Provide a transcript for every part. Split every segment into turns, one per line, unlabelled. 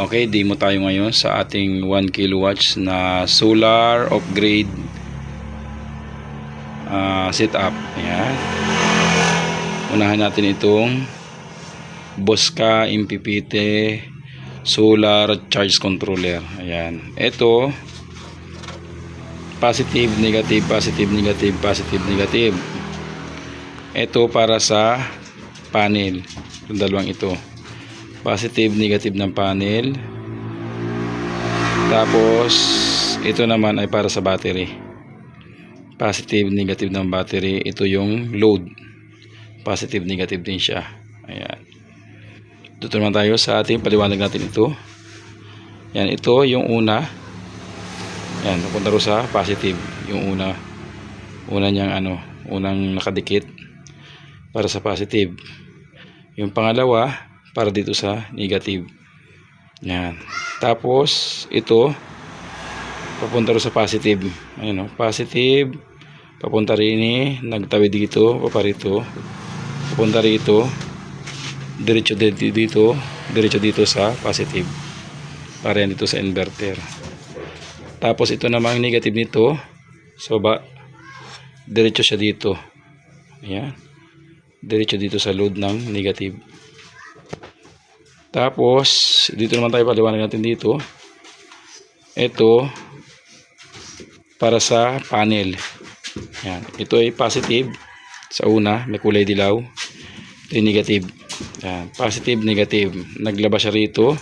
Okay, demo tayo ngayon sa ating 1 kilowatts na solar upgrade setup. Ayan. Unahan natin itong Bosca MPPT solar charge controller. Ayan. Ito positive, negative, positive, negative, positive, negative. Ito para sa panel. Yung dalawang ito. Positive, negative ng panel. Tapos ito naman ay para sa battery. Positive, negative ng battery. Ito yung load. Positive, negative din siya. Ayan. Dito naman tayo sa ating paliwanag natin ito. Yan, ito yung una. Yan, napunta ro sa positive. Yung una niyang unang nakadikit para sa positive. Yung pangalawa para dito sa negative. Yan. Tapos ito papunta ro sa positive. Ayun, positive. Papunta rin nagtawid dito, paparito. Papunta rito. Diretso dito, diretso dito sa positive. Para yan dito sa inverter. Tapos ito namang negative nito. So diretso siya dito. Ayan. Diretso dito sa load ng negative. Tapos dito naman tayo paliwanag natin dito. Ito para sa panel. Yan. Ito ay positive sa una, may kulay dilaw. Ito ay negative. Yan. Positive, negative. Naglabas siya rito.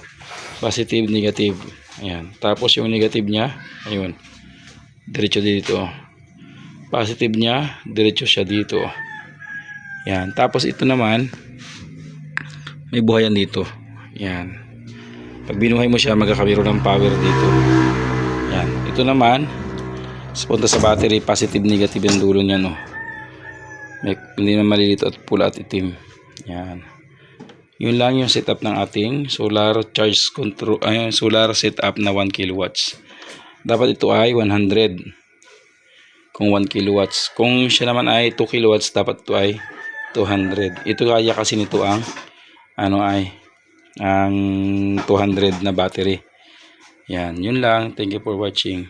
Positive, negative. Ayan. Tapos yung negative niya, ayun. Diretso dito. Positive niya, diretso siya dito. Yan. Tapos ito naman may buhayan dito. Yan. Pag binuhay mo siya, magkakaroon ng power dito. Yan. Ito naman, punta sa battery, positive, negative yung dulo niya, no. Hindi na malilito at pula at itim. Yan. Yun lang yung setup ng ating solar charge control, solar setup na 1 kilowatts. Dapat ito ay 100. Kung 1 kilowatts. Kung siya naman ay 2 kilowatts, dapat ito ay 200. Ito kaya kasi nito ang ang 200 na battery. Yan, yun lang. Thank you for watching.